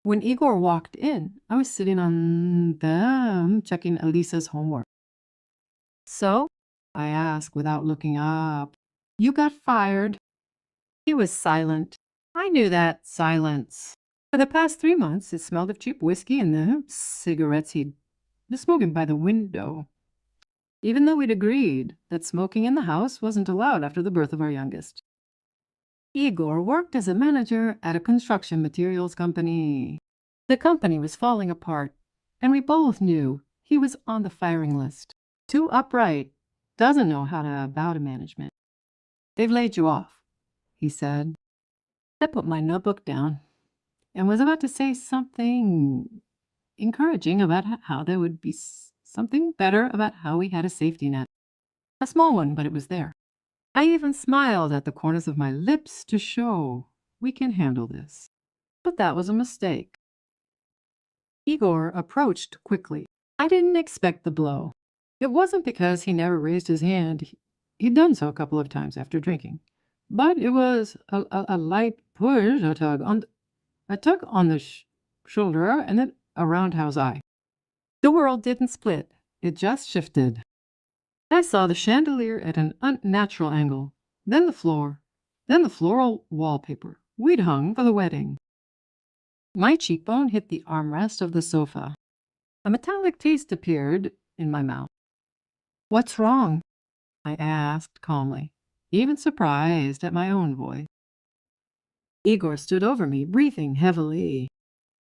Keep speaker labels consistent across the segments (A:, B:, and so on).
A: When Igor walked in, I was sitting on them checking Elisa's homework. "So?" I asked without looking up. "You got fired." He was silent. I knew that silence. For the past 3 months, it smelled of cheap whiskey and the cigarettes he'd been smoking by the window. Even though we'd agreed that smoking in the house wasn't allowed after the birth of our youngest. Igor worked as a manager at a construction materials company. The company was falling apart, and we both knew he was on the firing list. Too upright, doesn't know how to bow to management. "They've laid you off," he said. I put my notebook down and was about to say something encouraging about how there would be something better about how we had a safety net. A small one, but it was there. I even smiled at the corners of my lips to show we can handle this. But that was a mistake. Igor approached quickly. I didn't expect the blow. It wasn't because he never raised his hand. He'd done so a couple of times after drinking. But it was a light push, a tug on the shoulder, and then a roundhouse eye. The world didn't split. It just shifted. I saw the chandelier at an unnatural angle, then the floor, then the floral wallpaper we'd hung for the wedding. My cheekbone hit the armrest of the sofa. A metallic taste appeared in my mouth. "What's wrong?" I asked calmly, even surprised at my own voice. Igor stood over me, breathing heavily.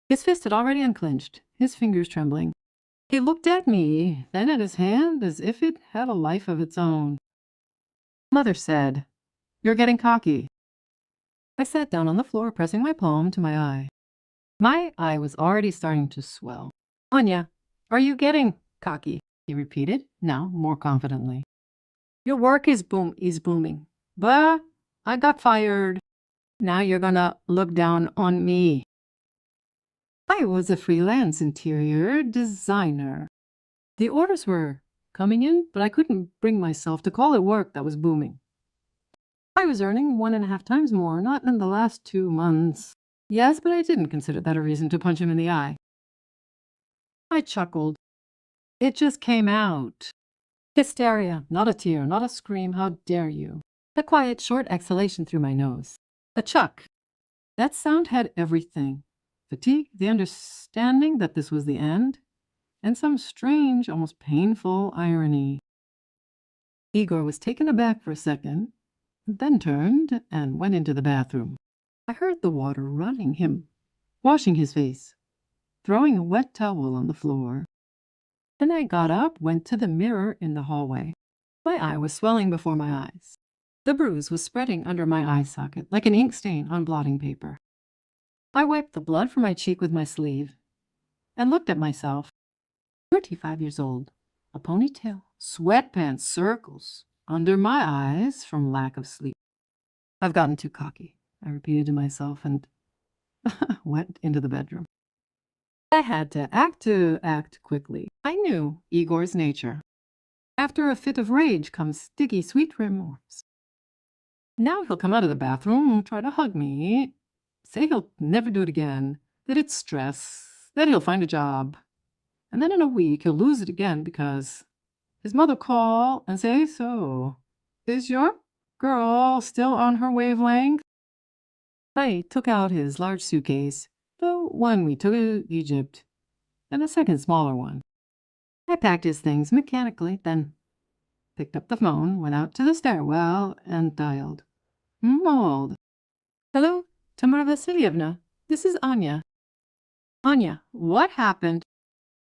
A: His fist had already unclenched, his fingers trembling. He looked at me, then at his hand as if it had a life of its own. "Mother said, you're getting cocky." I sat down on the floor, pressing my palm to my eye. My eye was already starting to swell. "Anya, are you getting cocky?" he repeated, now more confidently. "Your work is booming, but I got fired. Now you're gonna look down on me." I was a freelance interior designer. The orders were coming in, but I couldn't bring myself to call it work that was booming. I was earning 1.5 times more, not in the last 2 months. Yes, but I didn't consider that a reason to punch him in the eye. I chuckled. It just came out. Hysteria, not a tear, not a scream, how dare you. A quiet, short exhalation through my nose. A chuck. That sound had everything. Fatigue, the understanding that this was the end, and some strange, almost painful irony. Igor was taken aback for a second, then turned and went into the bathroom. I heard the water running, him washing his face, throwing a wet towel on the floor. Then I got up, went to the mirror in the hallway. My eye was swelling before my eyes. The bruise was spreading under my eye socket like an ink stain on blotting paper. I wiped the blood from my cheek with my sleeve and looked at myself. 35 years old, a ponytail, sweatpants, circles under my eyes from lack of sleep. "I've gotten too cocky," I repeated to myself and went into the bedroom. I had to act quickly. I knew Igor's nature. After a fit of rage comes sticky, sweet remorse. Now he'll come out of the bathroom, try to hug me, say he'll never do it again, that it's stress, that he'll find a job. And then in a week he'll lose it again because his mother call and say, "So, is your girl still on her wavelength?" I took out his large suitcase, the one we took to Egypt, and a second smaller one. I packed his things mechanically, then picked up the phone, went out to the stairwell, and dialed. Mold. "Hello, Tamara Vasilyevna. This is Anya." "Anya, what happened?"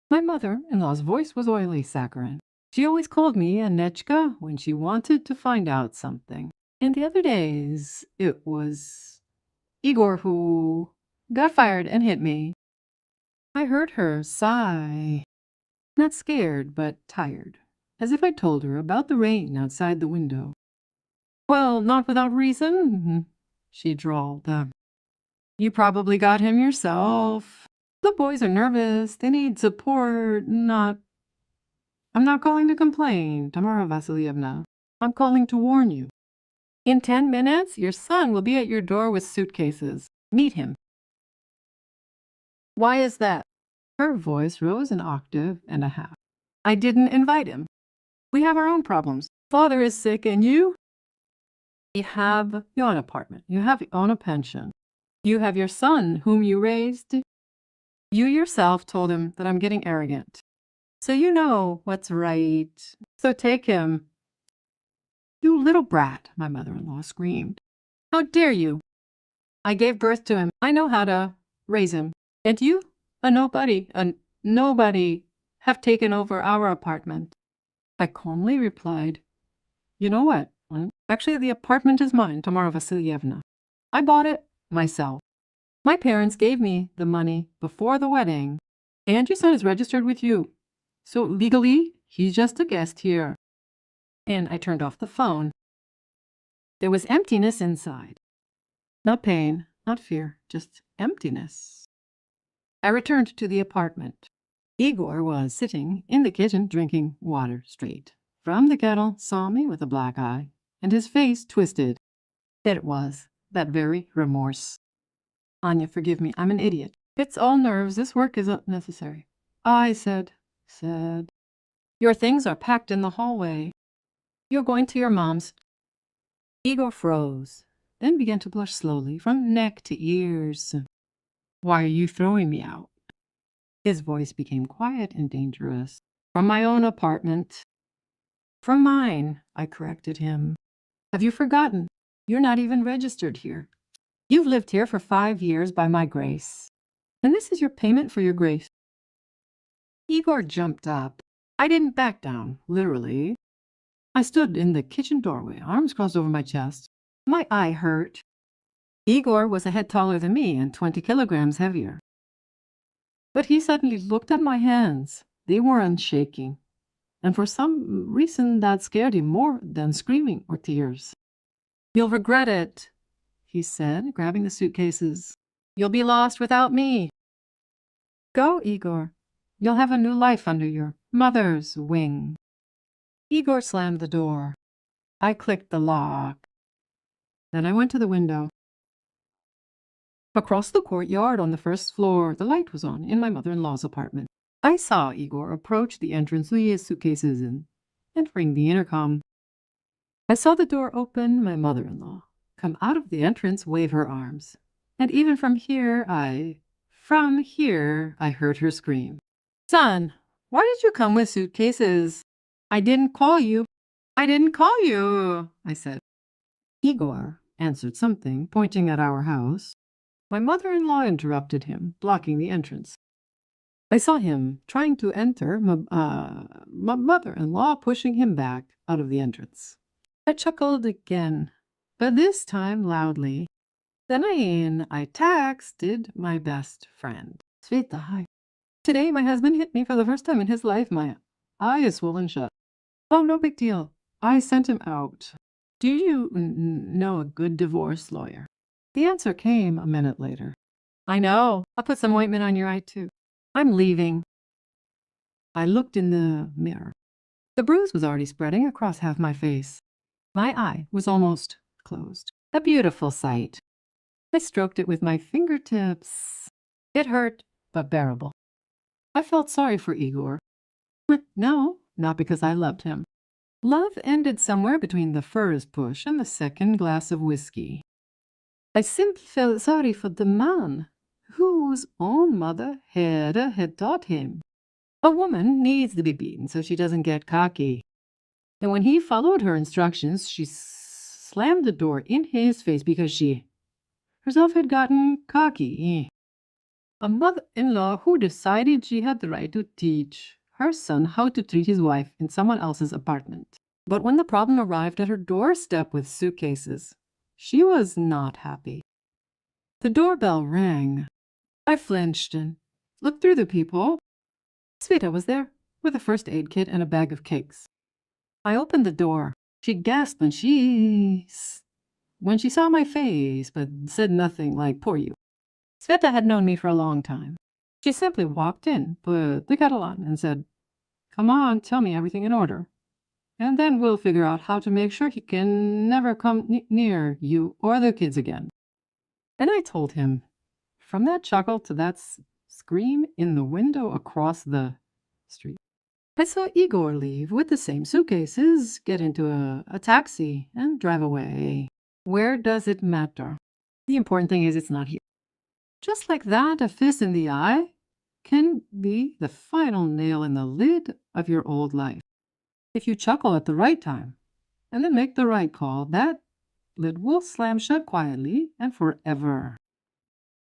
A: My mother-in-law's voice was oily saccharine. She always called me Annechka when she wanted to find out something. And the other days, it was Igor who got fired and hit me. I heard her sigh. Not scared, but tired, as if I told her about the rain outside the window. "Well, not without reason," she drawled. "You probably got him yourself. The boys are nervous. They need support, not—" "I'm not calling to complain, Tamara Vasilyevna. I'm calling to warn you. In 10 minutes, your son will be at your door with suitcases. Meet him." Why is that? Her voice rose an octave and a half. I didn't invite him. We have our own problems. Father is sick and you have your own apartment. You have your own pension. You have your son whom you raised. You yourself told him that I'm getting arrogant. So you know what's right. So take him. You little brat, my mother-in-law screamed. How dare you? I gave birth to him. I know how to raise him. And you, a nobody, have taken over our apartment. I calmly replied, you know what? Actually, the apartment is mine, Tamara Vasilyevna. I bought it myself. My parents gave me the money before the wedding, and your son is registered with you. So legally, he's just a guest here. And I turned off the phone. There was emptiness inside. Not pain, not fear, just emptiness. I returned to the apartment. Igor was sitting in the kitchen drinking water straight from the kettle, saw me with a black eye, and his face twisted. It was that very remorse. Anya, forgive me, I'm an idiot. It's all nerves, this work isn't necessary. I said, your things are packed in the hallway. You're going to your mom's. Igor froze, then began to blush slowly from neck to ears. Why are you throwing me out? His voice became quiet and dangerous. From my own apartment. From mine, I corrected him. Have you forgotten? You're not even registered here. You've lived here for 5 years by my grace. And this is your payment for your grace. Igor jumped up. I didn't back down, literally. I stood in the kitchen doorway, arms crossed over my chest. My eye hurt. Igor was a head taller than me and 20 kilograms heavier. But he suddenly looked at my hands. They were unshaking. And for some reason that scared him more than screaming or tears. You'll regret it, he said, grabbing the suitcases. You'll be lost without me. Go, Igor. You'll have a new life under your mother's wing. Igor slammed the door. I clicked the lock. Then I went to the window. Across the courtyard on the first floor, the light was on in my mother-in-law's apartment. I saw Igor approach the entrance with his suitcases and ring the intercom. I saw the door open, my mother-in-law come out of the entrance, wave her arms. And even from here, I heard her scream. Son, why did you come with suitcases? I didn't call you. I didn't call you, I said. Igor answered something, pointing at our house. My mother-in-law interrupted him, blocking the entrance. I saw him trying to enter, my mother-in-law pushing him back out of the entrance. I chuckled again, but this time loudly. Then I texted my best friend. Sveta, hi. Today my husband hit me for the first time in his life. My eye is swollen shut. Oh, no big deal. I sent him out. Do you know a good divorce lawyer? The answer came a minute later. I know. I'll put some ointment on your eye too. I'm leaving. I looked in the mirror. The bruise was already spreading across half my face. My eye was almost closed. A beautiful sight. I stroked it with my fingertips. It hurt, but bearable. I felt sorry for Igor. No, not because I loved him. Love ended somewhere between the first push and the second glass of whiskey. I simply felt sorry for the man whose own mother had taught him. A woman needs to be beaten so she doesn't get cocky. And when he followed her instructions, she slammed the door in his face because she herself had gotten cocky. A mother-in-law who decided she had the right to teach her son how to treat his wife in someone else's apartment. But when the problem arrived at her doorstep with suitcases, she was not happy. The doorbell rang. I flinched and looked through the peephole. Sveta was there with a first aid kit and a bag of cakes. I opened the door. She gasped when she saw my face, but said nothing, like, poor you. Sveta had known me for a long time. She simply walked in, put the kettle on, and said, come on, tell me everything in order. And then we'll figure out how to make sure he can never come near you or the kids again. And I told him, from that chuckle to that scream in the window across the street. I saw Igor leave with the same suitcases, get into a taxi, and drive away. Where does it matter? The important thing is it's not here. Just like that, a fist in the eye can be the final nail in the lid of your old life. If you chuckle at the right time and then make the right call, that lid will slam shut quietly and forever.